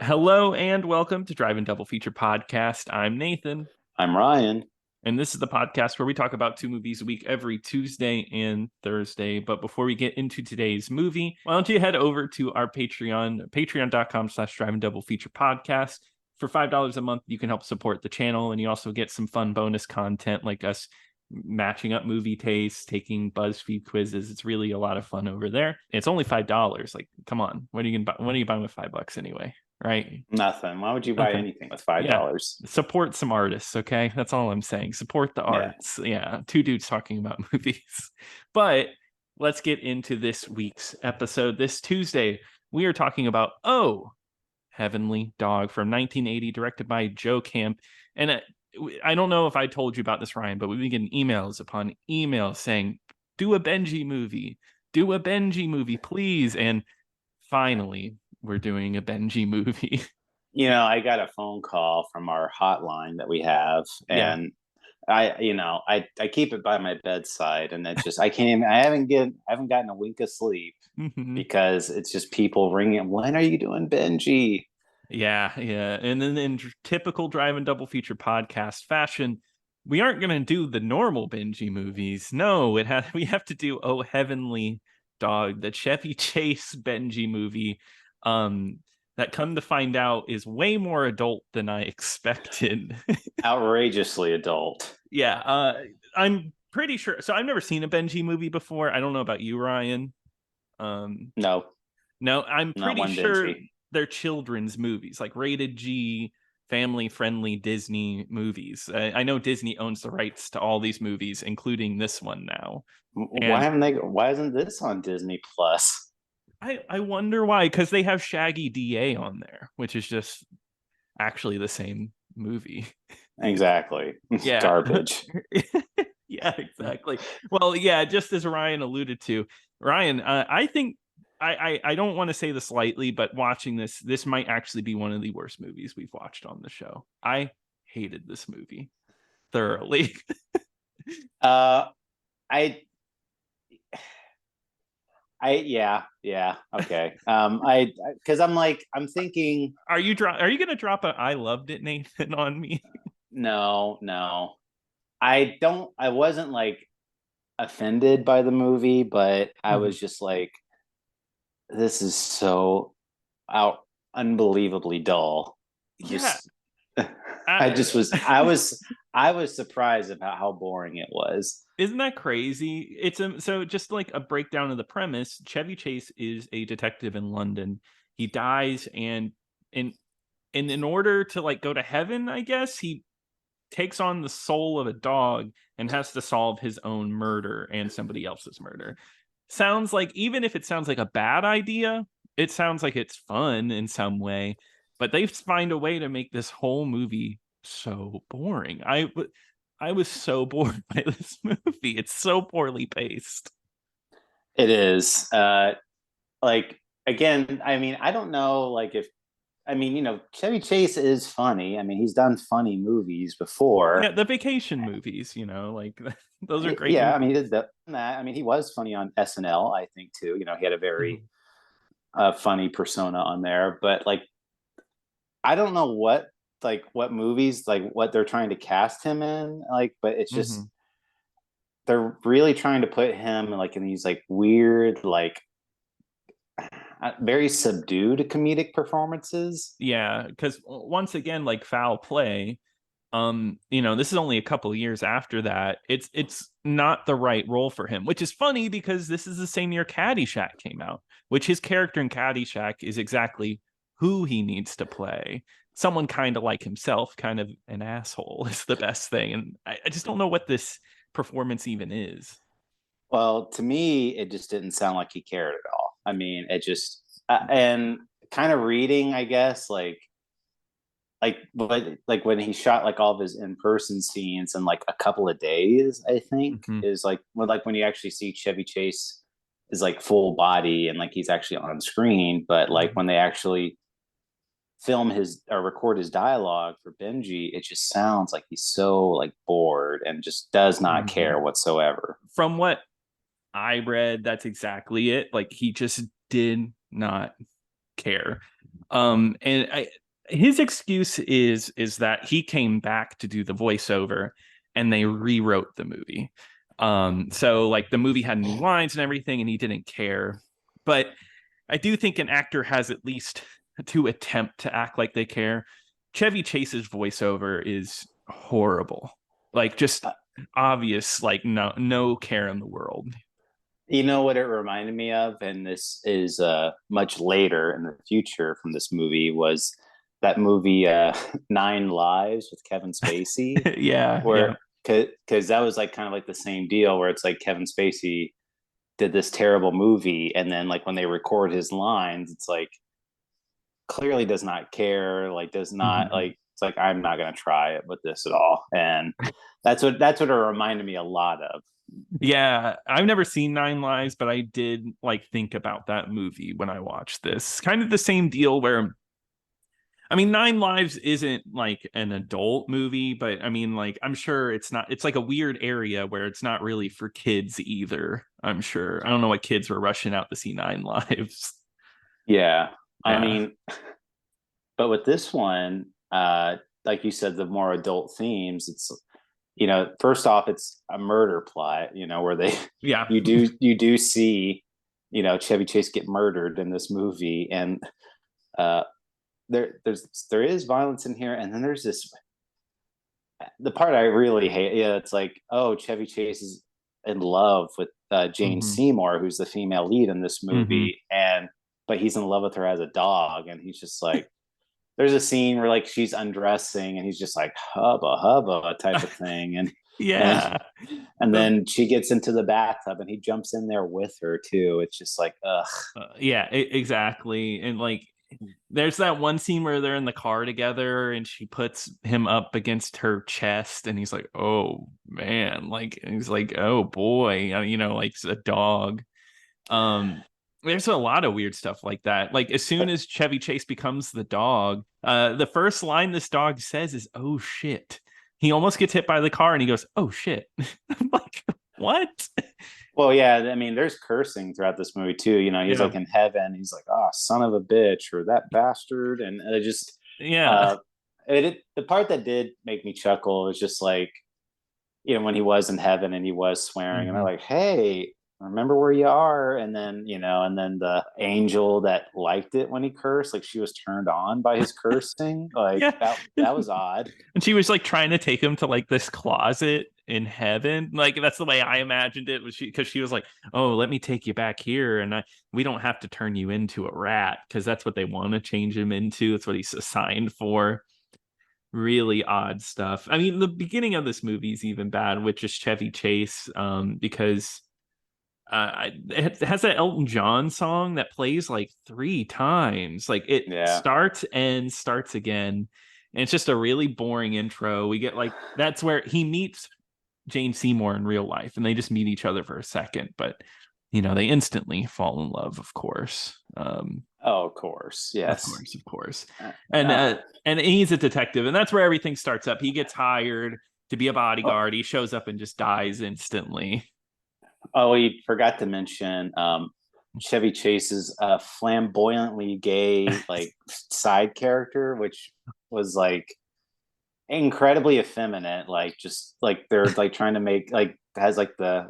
Hello and welcome to Drive and Double Feature Podcast. I'm Nathan, I'm Ryan. and this is the podcast where we talk about two movies a week every Tuesday and Thursday. But before we get into today's movie, why don't you head over to our Patreon, patreon.com/Drive and Double Feature Podcast. For $5 a month, you can help support the channel, and you also get some fun bonus content like us matching up movie tastes, taking BuzzFeed quizzes. It's really a lot of fun over there. It's only $5. Like, come on, what are you gonna buy? What are you buying with $5 anyway? Right? Nothing. Why would you buy Nothing. anything with five Yeah. dollars? Support some artists, okay? That's all I'm saying. Support the Yeah. arts. Yeah. Two dudes talking about movies. But let's get into this week's episode. This Tuesday, we are talking about Heavenly Dog from 1980, directed by Joe Camp. And I don't know if I told you about this, Ryan, but we've been getting emails upon emails saying, do a Benji movie. Do a Benji movie, please. And finally, we're doing a Benji movie. I got a phone call from our hotline that we have, Yeah. and I keep it by my bedside, and it's just I haven't gotten a wink of sleep because it's just people ringing. When are you doing Benji? Yeah. And then in typical Drive and Double Feature podcast fashion, we aren't going to do the normal Benji movies. No, we have to do Oh Heavenly Dog, the Chevy Chase Benji movie. That, come to find out, is way more adult than I expected. Outrageously adult. Yeah, I'm pretty sure. So I've never seen a Benji movie before. I don't know about you, Ryan. No, No, I'm not pretty one sure Benji. they're children's movies, like rated G, family-friendly Disney movies. I know Disney owns the rights to all these movies, including this one now. Why And haven't they? Why isn't this on Disney Plus? I wonder why, because they have Shaggy DA on there, which is just actually the same movie. Exactly. Yeah. Garbage. Yeah, exactly. Well, yeah, just as Ryan alluded to, Ryan, I think I don't want to say this lightly, but watching this might actually be one of the worst movies we've watched on the show. I hated this movie thoroughly. Uh, I yeah, okay. Because I'm thinking, Are you gonna drop a "I loved it, Nathan" on me? no, I wasn't like offended by the movie, but I Mhm. was just like, this is so out unbelievably dull. Yeah. Just, I, I was surprised about how boring it was. Isn't that crazy? So just like a breakdown of the premise. Chevy Chase is a detective in London. He dies, and in order to like go to heaven, I guess, he takes on the soul of a dog and has to solve his own murder and somebody else's murder. Sounds like, even if it sounds like a bad idea, it sounds like it's fun in some way, but they find a way to make this whole movie so boring. I was so bored by this movie. It's so poorly paced. It is. Like again, I mean, I don't know, like if Chevy Chase is funny. I mean, he's done funny movies before. Yeah, the vacation movies, like those are great Yeah, I mean, movies. he did that. I mean, he was funny on SNL, I think too. He had a very Mhm. funny persona on there. But like, I don't know what movies, like what they're trying to cast him in. Like, but it's Mhm. just they're really trying to put him like in these like weird, like very subdued comedic performances. Yeah, because once again, like foul play, this is only a couple of years after that. It's not the right role for him, which is funny because this is the same year Caddyshack came out, which his character in Caddyshack is exactly who he needs to play. Someone kind of like himself, kind of an asshole is the best thing. And I just don't know what this performance even is. Well, to me, it just didn't sound like he cared at all. I mean, it just and kind of reading, I guess, but like when he shot like all of his in-person scenes in like a couple of days, I think Mhm. is when you actually see Chevy Chase is like full body and like he's actually on screen, but like Mhm. when they actually film his or record his dialogue for Benji, it just sounds like he's so like bored and just does not Mhm. care whatsoever. From what I read, that's exactly it. Like, he just did not care. And his excuse is that he came back to do the voiceover and they rewrote the movie. So like the movie had new lines and everything, and he didn't care. But I do think an actor has at least to attempt to act like they care. Chevy Chase's voiceover is horrible. Like just obvious, like no care in the world. You know what it reminded me of, and this is much later in the future from this movie, was that movie Nine Lives with Kevin Spacey, Yeah, yeah. where because that was like kind of like the same deal where it's like Kevin Spacey did this terrible movie, and then like when they record his lines, it's like clearly does not care, like does not Mhm. like it's like I'm not gonna try it with this at all, and that's what it reminded me a lot of. Yeah, I've never seen Nine Lives, but I did like think about that movie when I watched this. Kind of the same deal where I mean Nine Lives isn't like an adult movie, but I mean like I'm sure it's not it's like a weird area where it's not really for kids either. I'm sure. I don't know what kids were rushing out to see Nine Lives. Yeah, I Yeah. mean, but with this one, like you said, the more adult themes, it's first off, it's a murder plot, where they Yeah. you do see, Chevy Chase get murdered in this movie, and uh, there is violence in here, and then there's this the part I really hate. Yeah, it's like, oh, Chevy Chase is in love with Jane Hmm. Seymour, who's the female lead in this Hmm. movie, and but he's in love with her as a dog, and he's just like, there's a scene where like she's undressing and he's just like hubba hubba type of thing, and Yeah. and The then she gets into the bathtub and he jumps in there with her too. It's just like, ugh. yeah, exactly. And like there's that one scene where they're in the car together and she puts him up against her chest and he's like, "Oh man." Like and he's like, "Oh boy." Like it's a dog. Um there's a lot of weird stuff like that. Like as soon as Chevy Chase becomes the dog, the first line this dog says is, "Oh shit." He almost gets hit by the car and he goes, "Oh shit." I'm like, "What?" Well, yeah, I mean, there's cursing throughout this movie too. He's Yeah. like in heaven. He's like, "Oh, son of a bitch," or "that bastard," and it just, Yeah. uh, the part that did make me chuckle was just like, when he was in heaven and he was swearing, and they're Mhm. like, "Hey, remember where you are," and then and then the angel that liked it when he cursed, like she was turned on by his cursing, like Yeah. that was odd. And she was like trying to take him to like this closet in heaven. Like that's the way I imagined it was she because she was like, "Oh, let me take you back here and we don't have to turn you into a rat because that's what they want to change him into. That's what he's assigned for." Really odd stuff. I mean, the beginning of this movie is even bad with just Chevy Chase because it has that Elton John song that plays like three times. Like it Yeah. starts and starts again. And it's just a really boring intro. We get like that's where he meets Jane Seymour in real life, and they just meet each other for a second, but they instantly fall in love, of course. Oh, of course. Of Yes. course, of course. Uh, And uh, and he's a detective, and that's where everything starts up. He gets hired to be a oh, bodyguard. He shows up and just dies instantly. oh, we forgot to mention Chevy Chase's flamboyantly gay like side character, which was like incredibly effeminate. Like just like they're like trying to make like has like the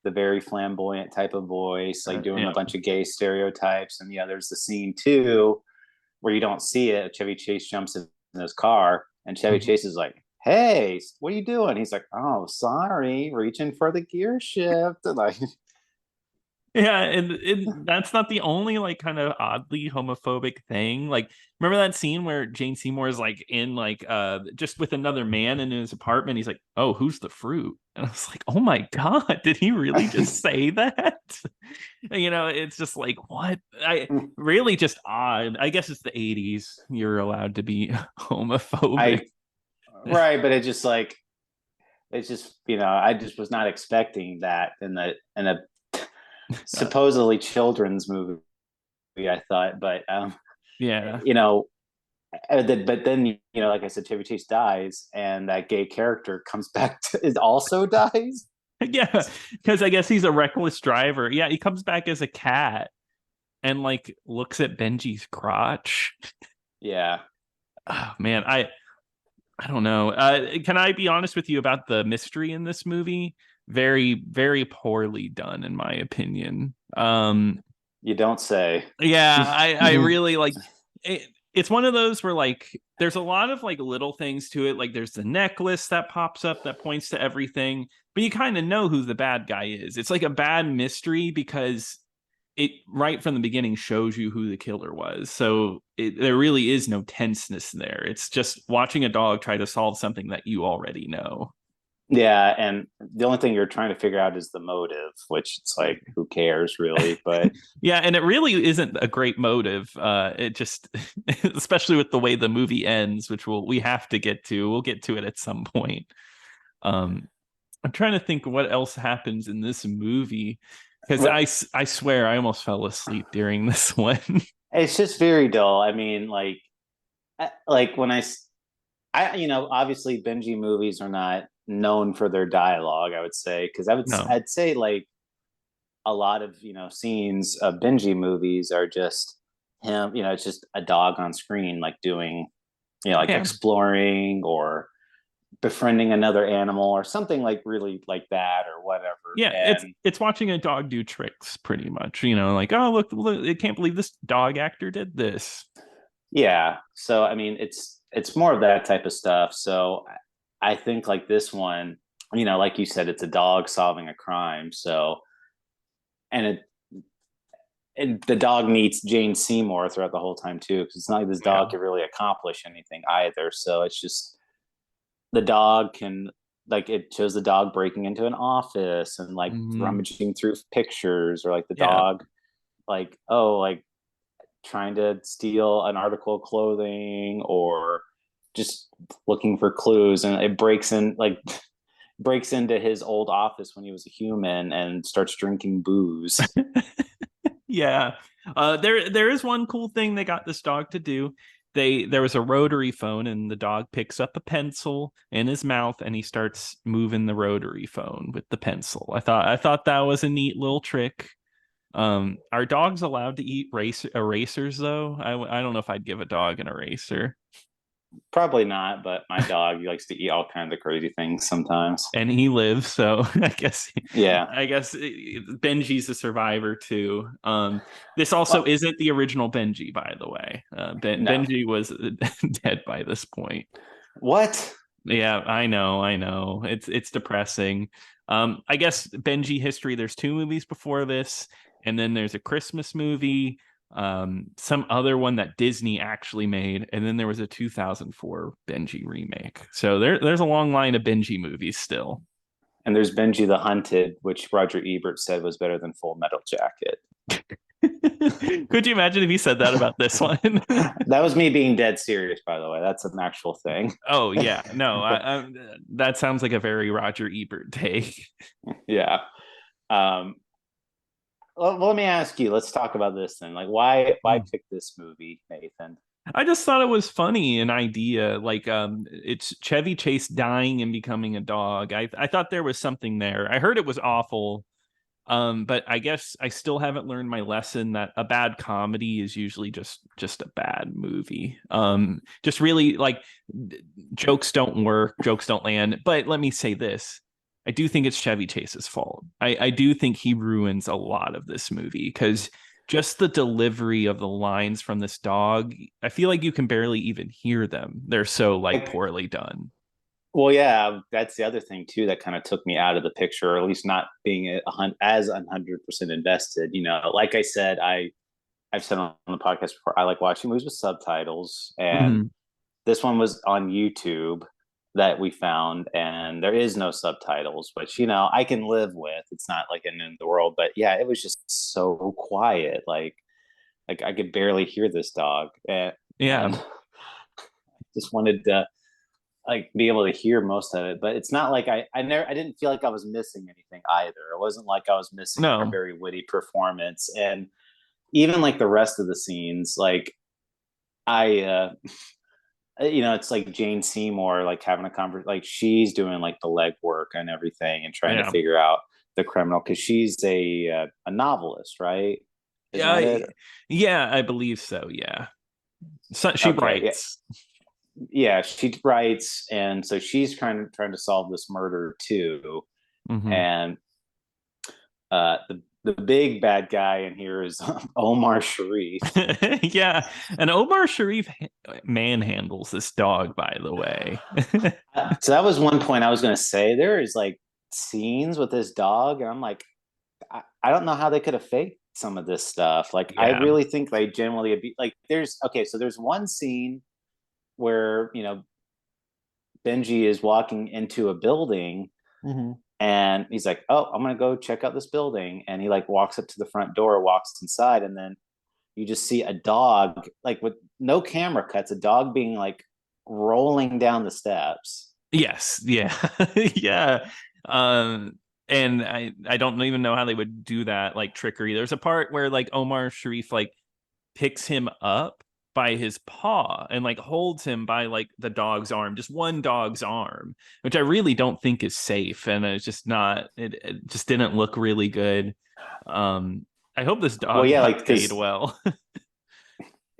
very flamboyant type of voice, like doing Yeah. a bunch of gay stereotypes. And yeah, there's the scene too where you don't see it. Chevy Chase jumps in his car, and Chevy Mhm. Chase is like, "Hey, what are you doing?" He's like, "Oh, sorry, reaching for the gear shift." And like, Yeah, and that's not the only like kind of oddly homophobic thing. Like, remember that scene where Jane Seymour is like in like just with another man in his apartment? He's like, "Oh, who's the fruit?" And I was like, "Oh my God, did he really just say that?" It's just like what I really just odd. I guess it's the 80s. You're allowed to be homophobic. I right, but it just like it's just I just was not expecting that in a Uh, supposedly children's movie. I thought, but yeah. you know, but then like I said, Chevy Chase dies, and that gay character comes back to it also dies. Yeah, because I guess he's a reckless driver. Yeah, he comes back as a cat. and like looks at Benji's crotch. Yeah. Oh, man, I don't know. Can I be honest with you about the mystery in this movie? Very, very poorly done, in my opinion. You don't say. Yeah, I really like it. It's one of those where like there's a lot of like little things to it. Like there's the necklace that pops up that points to everything, but you kind of know who the bad guy is. It's like a bad mystery because it right from the beginning shows you who the killer was. So there really is no tenseness there. It's just watching a dog try to solve something that you already know. Yeah, and the only thing you're trying to figure out is the motive, which it's like, who cares really? But Yeah, and it really isn't a great motive. It just, especially with the way the movie ends, which we have to get to. We'll get to it at some point. Um, I'm trying to think what else happens in this movie because I swear I almost fell asleep during this one. it's just very dull. I mean, like when obviously Benji movies are not known for their dialogue, I would say, because No, I'd say like a lot of scenes of Benji movies are just him. It's just a dog on screen, like doing like yeah, exploring or befriending another animal or something like really like that or whatever. yeah. It's And it's watching a dog do tricks, pretty much. You know, like oh look, I can't believe this dog actor did this. yeah, so I mean, it's more of that type of stuff. So I think like this one, like you said, it's a dog solving a crime. So and and the dog needs Jane Seymour throughout the whole time too, because it's not like this dog Yeah. can really accomplish anything either. So it's just the dog can, like, it shows the dog breaking into an office and like Mhm. rummaging through pictures, or like the Yeah. dog like, oh, like trying to steal an article of clothing, or just looking for clues, and it breaks in like breaks into his old office when he was a human and starts drinking booze. Yeah. There is one cool thing they got this dog to do. There was a rotary phone and the dog picks up a pencil in his mouth and he starts moving the rotary phone with the pencil. I thought that was a neat little trick. Are dogs allowed to eat erasers though? I don't know if I'd give a dog an eraser. Probably not, but my dog likes to eat all kinds of crazy things sometimes. And he lives, so I guess Yeah. Benji's a survivor too. This also Well, isn't the original Benji, by the way. no. Benji was dead by this point. What? Yeah, I know. It's depressing. I guess Benji history. There's two movies before this, and then there's a Christmas movie, some other one that Disney actually made, and then there was a 2004 Benji remake. So there's a long line of Benji movies still. And there's Benji the Hunted, which Roger Ebert said was better than Full Metal Jacket. Could you imagine if he said that about this one? That was me being dead serious, by the way. That's an actual thing. Oh yeah, no, that sounds like a very Roger Ebert take. Yeah. Um, well, let me ask you. Let's talk about this then. Like, why pick this movie, Nathan? I just thought it was funny, an idea. Like it's Chevy Chase dying and becoming a dog. I thought there was something there. I heard it was awful. But I guess I still haven't learned my lesson that a bad comedy is usually just a bad movie. Just really like jokes don't work, jokes don't land. But let me say this. I do think it's Chevy Chase's fault. I do think he ruins a lot of this movie because just the delivery of the lines from this dog, I feel like you can barely even hear them. They're so like Like, poorly done. well, yeah, that's the other thing too that kind of took me out of the picture, or at least not being as 100% invested. Like I said, I've said on the podcast before, I like watching movies with subtitles, and Mhm. this one was on YouTube that we found, and there is no subtitles, which I can live with. It's not like an end of the world, but yeah, it was just so quiet. Like I could barely hear this dog, and Yeah. just wanted to like be able to hear most of it. But it's not like I didn't feel like I was missing anything either. It wasn't like I was missing like a No. very witty performance, and even like the rest of the scenes, like I it's like Jane Seymour like having a conversation, like she's doing like the legwork and everything and trying to Yeah. figure out the criminal, because she's a novelist, right? Isn't that it? Yeah, I believe so. Yeah. So she Okay, yeah, writes. yeah. She writes, and so she's trying to solve this murder too. Hmm. And the big bad guy in here is Omar Sharif. Yeah, and Omar Sharif manhandles this dog, by the way. So that was one point I was going to say. There is like scenes with this dog, and I'm like, I don't know how they could have faked some of this stuff. Like, I Yeah. really think they generally like. There's okay, so there's one scene where Benji is walking into a building, Hmm. and he's like, "Oh, I'm gonna go check out this building," and he like walks up to the front door, walks inside, and then you just see a dog like with no camera cuts, a dog being like rolling down the steps. Yes. Yeah. Yeah. Um, and I don't even know how they would do that like trickery. There's a part where like Omar Sharif like picks him up by his paw and like holds him by like the dog's arm, just one dog's arm, which I really don't think is safe. And it's just not, it just didn't look really good. Um, I hope this Well, dog yeah, got like paid because well.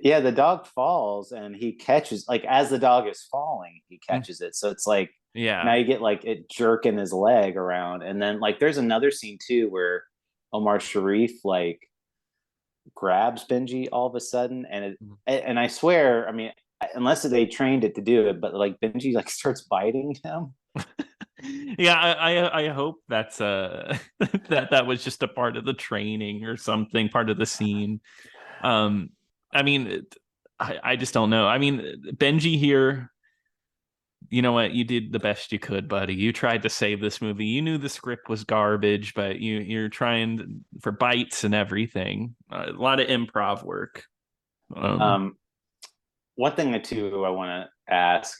yeah, the dog falls and he catches like as the dog is falling, he catches it. So it's like now Yeah. you get like it jerking his leg around, and then like there's another scene too where Omar Sharif like grabs Benji all of a sudden, and I swear, I mean, unless they trained it to do it, but like Benji like starts biting him. Yeah, I hope that's that was just a part of the training or something, part of the scene. Um, I mean, I just don't know. I mean, Benji here, you know what? You did the best you could, buddy. You tried to save this movie. You knew the script was garbage, but you're trying for bites and everything. A lot of improv work. Um, Um, One thing too I want to ask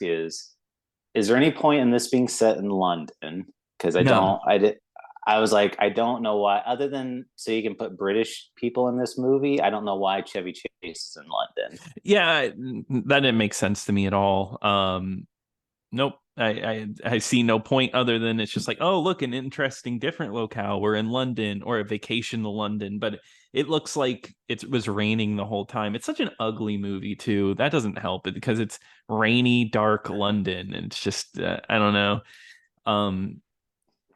is there any point in this being set in London? Because no. I was like, I don't know why, other than so you can put British people in this movie. I don't know why Chevy Chase is in London. Yeah, that didn't make sense to me at all. Nope. I see no point other than it's just like, oh, look, an interesting different locale. We're in London or a vacation to London, but it looks like it was raining the whole time. It's such an ugly movie too. That doesn't help it because it's rainy, dark London, and it's just I don't know. Um,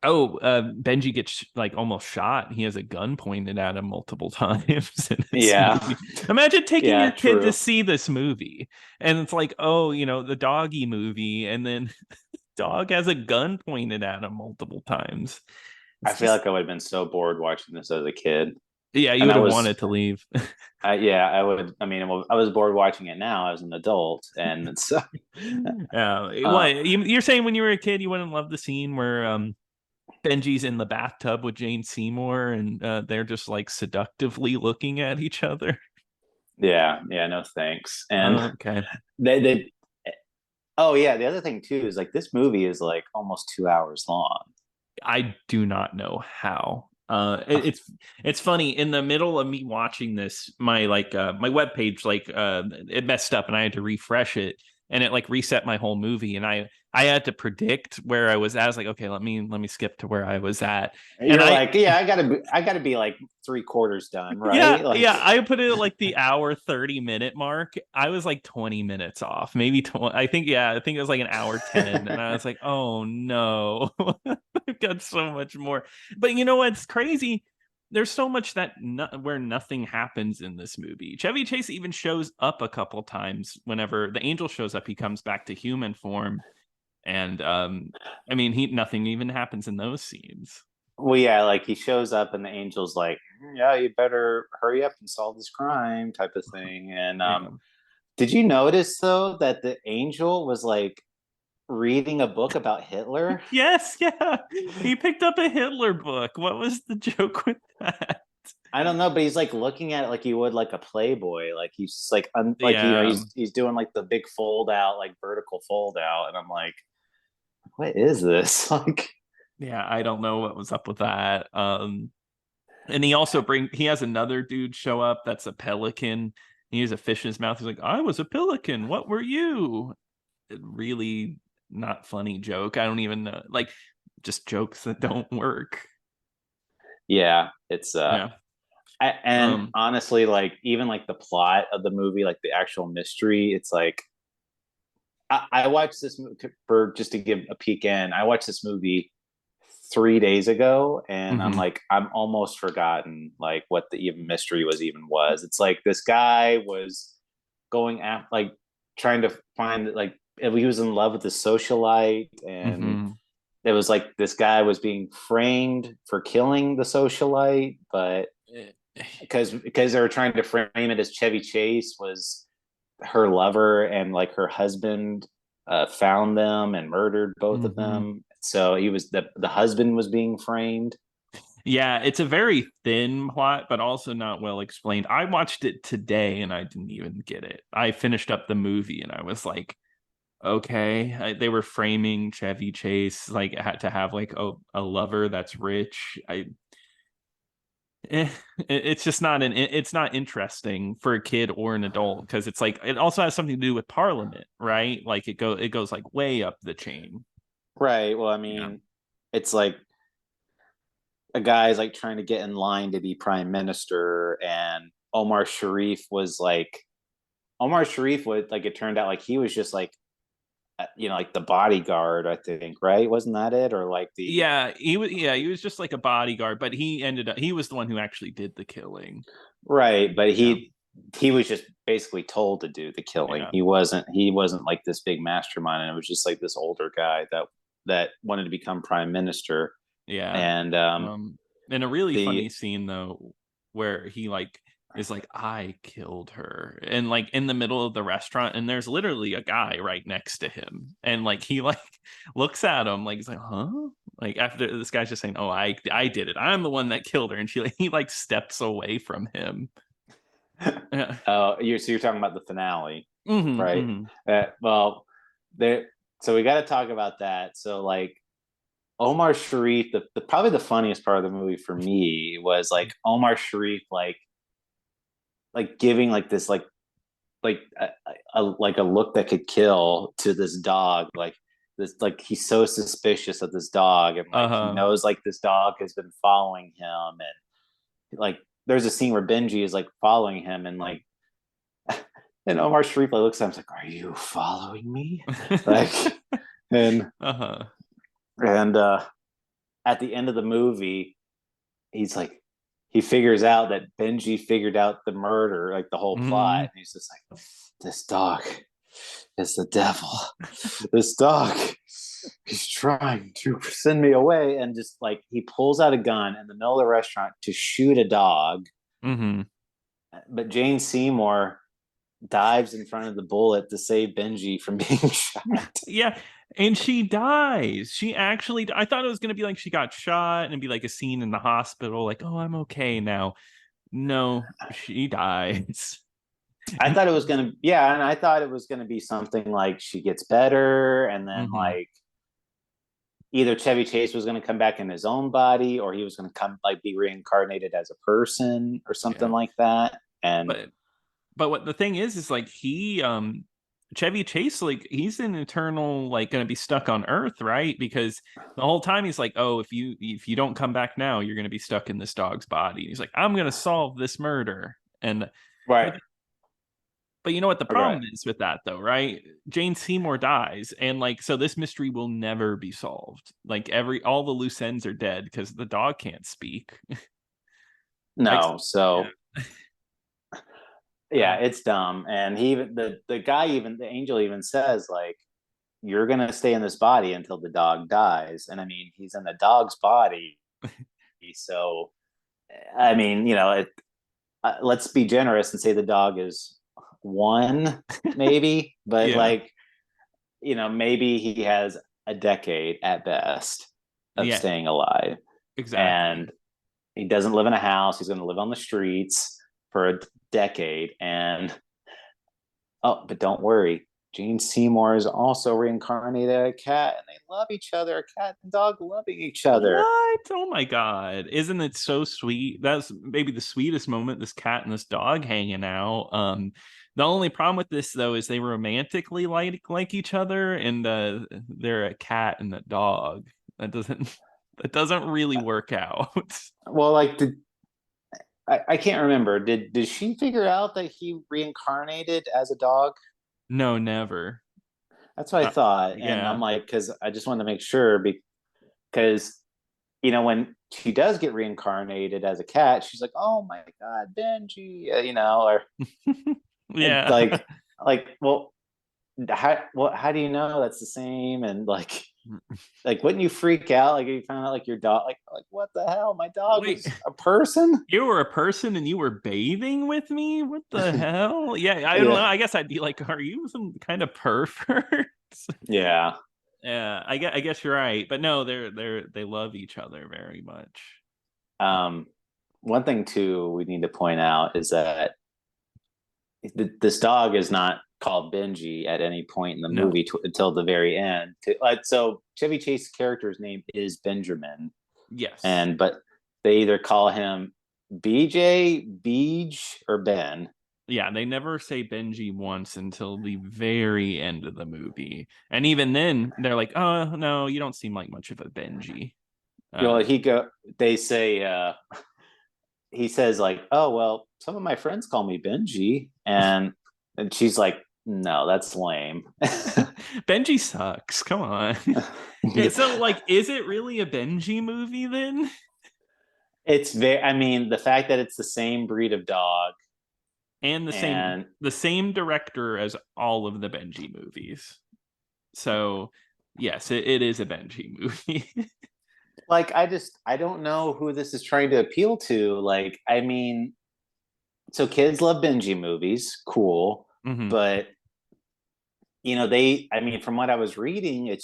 Benji gets like almost shot. He has a gun pointed at him multiple times in this Yeah, movie. Imagine taking yeah, your kid to true. see this movie, and it's like, oh, the doggy movie, and then dog has a gun pointed at him multiple times. I It's feel just, like I would have been so bored watching this as a kid, yeah, you and would have wanted to leave. yeah, I would. I mean, well, I was bored watching it now as an adult, and it's uh, What you're saying when you were a kid, you wouldn't love the scene where Benji's in the bathtub with Jane Seymour and they're just like seductively looking at each other. yeah, yeah, no thanks. And Oh, okay. they oh yeah, the other thing too is like this movie is like almost 2 hours long. I do not know how. It's funny in the middle of me watching this, my my web page it messed up and I had to refresh it and it like reset my whole movie and I had to predict where I was at. I was like, okay, let me skip to where I was at. And You're like, yeah, I gotta be like 3/4 done, yeah, right? Like, yeah, I put it at like the hour 30-minute mark. I was like 20 minutes off, maybe 20. I think it was like an hour 10 and I was like, "Oh no." I've got so much more. But you know what's crazy? There's so much where nothing happens in this movie. Chevy Chase even shows up a couple times whenever the angel shows up, he comes back to human form and I mean, he nothing even happens in those scenes. well, yeah, like he shows up and the angel's like, yeah, you better hurry up and solve this crime, type of thing. And Yeah. did you notice though that the angel was like reading a book about Hitler? Yes, yeah. He picked up a Hitler book. What was the joke with that? I don't know, but he's like looking at it like he would like a Playboy. Like he's just like like Yeah. he's doing like the big fold out, like vertical fold out, and I'm like, what is this? Like, Yeah, I don't know what was up with that. And he has another dude show up that's a pelican. He has a fish in his mouth. He's like, I was a pelican. What were you? Really not funny joke. I don't even know. Like just jokes that don't work. yeah, it's Yeah. And Um, honestly, like even like the plot of the movie, like the actual mystery, it's like I watched this movie for just to give a peek in. I watched this movie 3 days ago, and I'm mhm, like, I'm almost forgotten like what the even mystery was. It's like this guy was going after like trying to find like he was in love with the socialite, and mhm. it was like this guy was being framed for killing the socialite, but because they were trying to frame it as Chevy Chase was her lover, and like her husband found them and murdered both of Mhm. them. So he was the husband was being framed. Yeah, it's a very thin plot, but also not well explained. I watched it today and I didn't even get it. I finished up the movie and I was like, okay, they were framing Chevy Chase like had to have like a lover that's rich. Eh, it's just not it's not interesting for a kid or an adult because it's like it also has something to do with Parliament, right? Like it goes like way up the chain. Right. Well, I Yeah. mean, it's like a guy's like trying to get in line to be prime minister, and Omar Sharif would like it turned out like he was just like like the bodyguard, I think, right? Wasn't that it? Or like the Yeah, he was just like a bodyguard, but he was the one who actually did the killing. right, but Yeah. he was just basically told to do the killing. Yeah. He wasn't like this big mastermind, and it was just like this older guy that wanted to become prime minister. Yeah. And And a really funny the scene though, where he like is like, I killed her. And like in the middle of the restaurant, and there's literally a guy right next to him. And like he like looks at him like he's like, huh? Like after this guy's just saying, oh, I did it. I'm the one that killed her. And he like steps away from him. Yeah. you're talking about the finale, Hmm, right? hmm. Well, there. So we got to talk about that. So like Omar Sharif, the probably the funniest part of the movie for me was like Omar Sharif like giving like this like like a look that could kill to this dog, like this like he's so suspicious of this dog, and like he Uh-huh. knows like this dog has been following him, and like there's a scene where Benji is like following him, and like and Omar Sharif like, looks at him like, are you following me? Like and Uh-huh. and at the end of the movie he's like he figures out that Benji figured out the murder, like the whole plot, Hmm. and he's just like, this dog is the devil. This dog, he's trying to send me away. And just like he pulls out a gun in the middle of the restaurant to shoot a dog. Hmm. But Jane Seymour dives in front of the bullet to save Benji from being shot. Yeah, and she dies. She actually, I thought it was gonna be like she got shot and be like a scene in the hospital, like, oh, I'm okay now. No, she dies. I And thought it was gonna, yeah, and I thought it was gonna be something like she gets better, and then mhm, like either Chevy Chase was gonna come back in his own body, or he was gonna come like be reincarnated as a person or something yeah, like that. And but what the thing is like Chevy Chase, like he's an eternal, like gonna be stuck on Earth, right? Because the whole time he's like, oh, if you don't come back now, you're gonna be stuck in this dog's body. And he's like, I'm gonna solve this murder, and right, but But you know what the okay. problem is with that though, right? Jane Seymour dies, and like so this mystery will never be solved. Like all the loose ends are dead because the dog can't speak. No, Yeah. so yeah, Uh, it's dumb. And he even the guy even the angel even says like you're gonna stay in this body until the dog dies. And I mean he's in the dog's body, so I mean let's be generous and say the dog is one maybe, but yeah, like maybe he has a decade at best of yeah, staying alive, exactly. and he doesn't live in a house. He's going to live on the streets for a decade. And oh, but don't worry, Gene Seymour is also reincarnated a cat, and they love each other. A cat and dog loving each other. What? Oh my God. Isn't it so sweet? That's maybe the sweetest moment, this cat and this dog hanging out. The only problem with this though is they romantically like each other, and they're a cat and a dog. That doesn't that doesn't really work out. Well, like I can't remember. Did she figure out that he reincarnated as a dog? No, never. That's what I thought, and I'm Yeah. like, because I just wanted to make sure because when she does get reincarnated as a cat, she's like, "Oh my god, Benji," or Yeah. like, well, how do you know that's the same? And like, wouldn't you freak out like if you found out like your dog, like what the hell? My dog Wait, was a person. you were a person and you were bathing with me? What the hell? Yeah, I don't know. Yeah, I guess I'd be like, are you some kind of pervert? yeah. Yeah, I guess you're right. But no, they love each other very much. Um, One thing too we need to point out is that this dog is not called Benji at any point in the No. movie until the very end. So Chevy Chase's character's name is Benjamin, Yes. and but they either call him BJ, Beej, or Ben. Yeah, they never say Benji once until the very end of the movie. And even then, they're like, "Oh, no, you don't seem like much of a Benji." Well, Uh, they say he says like, "Oh well, some of my friends call me Benji," and she's like, "No, that's lame." Benji sucks. Come on. So, like, is it really a Benji movie then? It's very. I mean, the fact that it's the same breed of dog And the same and the same director as all of the Benji movies. So, yes, it is a Benji movie. I don't know who this is trying to appeal to. Like, I mean, so kids love Benji movies, cool, Hmm. but I mean, from what I was reading,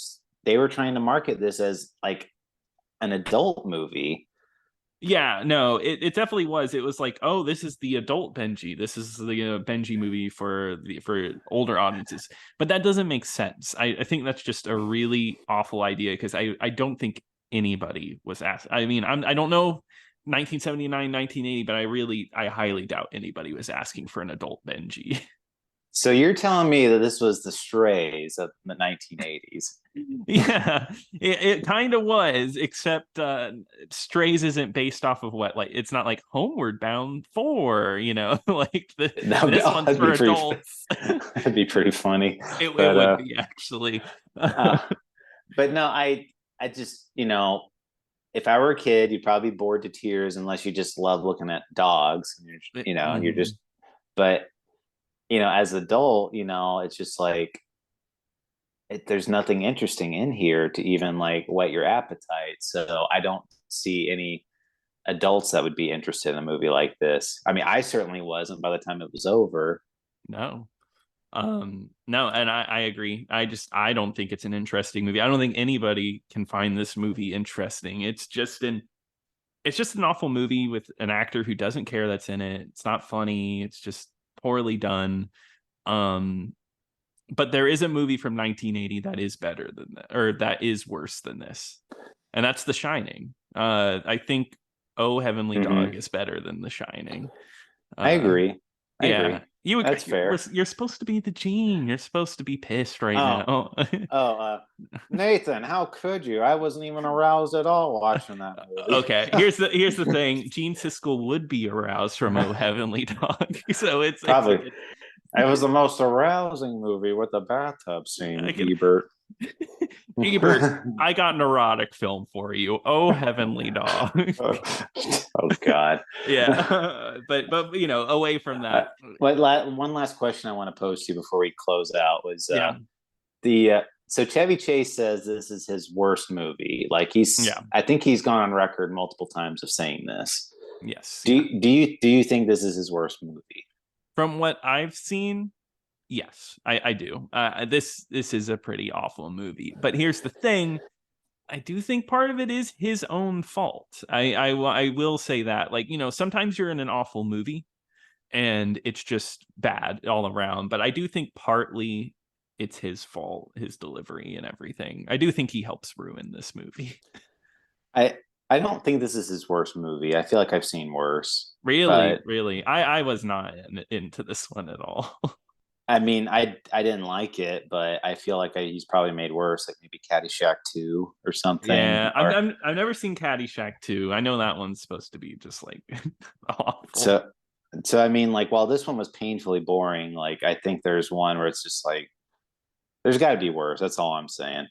they were trying to market this as like an adult movie. Yeah, no, it definitely was. It was like, oh, this is the adult Benji. This is the Benji movie for older audiences. But that doesn't make sense. I think that's just a really awful idea because I don't think anybody was asked. I mean, I don't know 1979, 1980, but I highly doubt anybody was asking for an adult Benji. So you're telling me that this was the Strays of the 1980s? Yeah, it kind of was, except Strays isn't based off of what, like, it's not like Homeward Bound 4, like this one's That'd be for pretty. adults. That'd be pretty funny. It But would be actually. uh, but no, I just if I were a kid, you'd probably be bored to tears unless you just love looking at dogs. And you're Mhm. just. But as an adult, it's just like there's nothing interesting in here to even like whet your appetite. So I don't see any adults that would be interested in a movie like this. I mean, I certainly wasn't by the time it was over. No. No, and I agree. I don't think it's an interesting movie. I don't think anybody can find this movie interesting. It's just an awful movie with an actor who doesn't care that's in it. It's not funny. It's just poorly done. Um, but there is a movie from 1980 that is better than that, or that is worse than this, and that's The Shining. I think Oh Heavenly Dog Mm-hmm. is better than The Shining. I Uh, agree. I yeah, agree. That's fair. you're supposed to be the Gene. You're supposed to be pissed right Oh, now. oh, Nathan, how could you? I wasn't even aroused at all watching that movie. Okay, here's the thing. Gene Siskel would be aroused from Oh Heavenly Dog, so it's a Probably. good. It was the most arousing movie with the bathtub I scene, can Ebert. Ebert, I got an erotic film for you. Oh Heavenly Dog. Oh God. Yeah, but away from Uh, that, One last question I want to pose to you before we close out was yeah, the so Chevy Chase says this is his worst movie. Like yeah, I think he's gone on record multiple times of saying this. yes, Do yeah. you think this is his worst movie? From what I've seen, yes, I do. This is a pretty awful movie. But here's the thing: I do think part of it is his own fault. I will say that, like, sometimes you're in an awful movie and it's just bad all around. But I do think partly it's his fault, his delivery and everything. I do think he helps ruin this movie. I I don't think this is his worst movie. I feel like I've seen worse, Really, but really. I was not into this one at all. I mean, I didn't like it, but I feel like he's probably made worse, like maybe Caddyshack 2 or something. Yeah, Or I've never seen Caddyshack 2. I know that one's supposed to be just like awful. so so I mean, like while this one was painfully boring, like I think there's one where it's just like there's got to be worse. That's all I'm saying.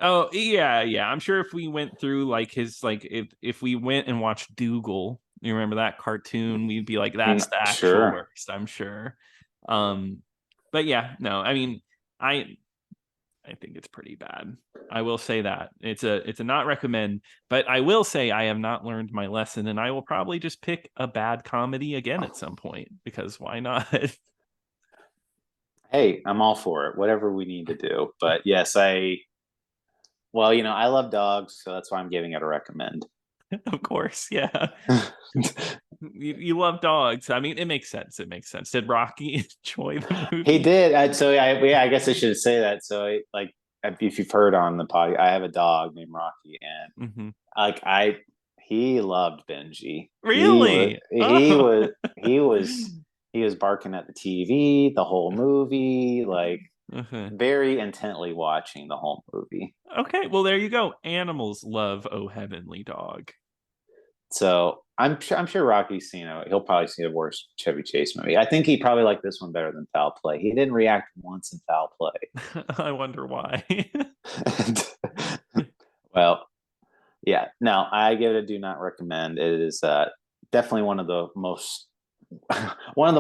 Oh yeah, yeah. I'm sure if we went through like his like if we went and watched Dougal, you remember that cartoon, we'd be like, that's the actual Sure. worst, I'm sure. Um, but yeah, no, I mean, I I think it's pretty bad. I will say that. It's a not recommend, but I will say I have not learned my lesson and I will probably just pick a bad comedy again at some point because why not? Hey, I'm all for it. Whatever we need to do. But yes, well, I love dogs, so that's why I'm giving it a recommend. Of course, yeah. You love dogs. I mean, it makes sense. It makes sense. Did Rocky enjoy the He movie? did. Yeah, I guess I should say that. Like, if you've heard on the pod, I have a dog named Rocky, and Mm-hmm. like he loved Benji. Really? Oh. He was barking at the TV the whole movie, like Uh-huh. very intently watching the whole movie. Okay, well there you go. Animals love Oh Heavenly Dog. So I'm sure Rocky's seen it. He'll probably see a worse Chevy Chase movie. I think he probably liked this one better than Foul Play. He didn't react once in Foul Play. I wonder why. Well, yeah. No, I give it a do not recommend. It is definitely one of the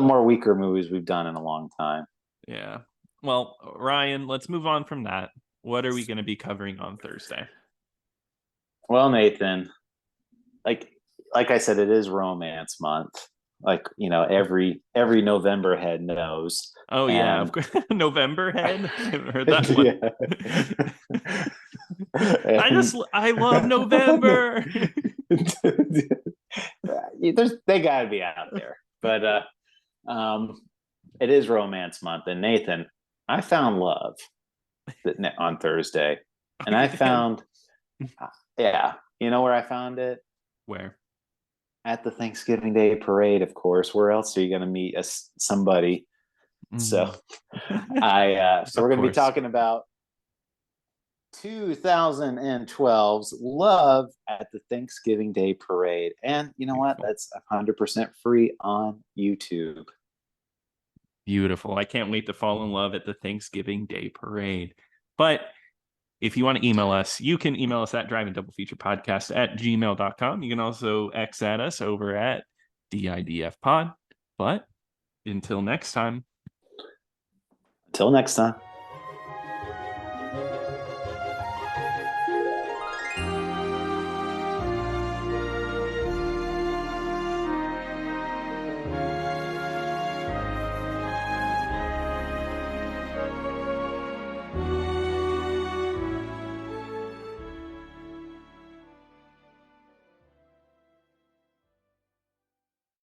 more weaker movies we've done in a long time. Yeah. Well, Ryan, let's move on from that. What are we going to be covering on Thursday? Well, Nathan, like like I said, it is Romance Month. Like every November head knows, Oh yeah, of and course. November Head. I haven't heard that one. yeah, and I love November. they got to be out there, but it is Romance Month, and Nathan, I found love on Thursday, and I Again. found, yeah, you know where I found it? Where? At the Thanksgiving Day parade, of course. Where else are you going to meet somebody? So so Of we're going to be course. talking about 2012's Love at the Thanksgiving Day parade, and you know what? Beautiful. That's 100% free on YouTube. Beautiful. I can't wait to fall in love at the Thanksgiving Day parade. But if you want to email us, you can email us at drivingdoublefeaturepodcast@gmail.com. You can also X at us over at DIDF Pod. But until next time. Until next time.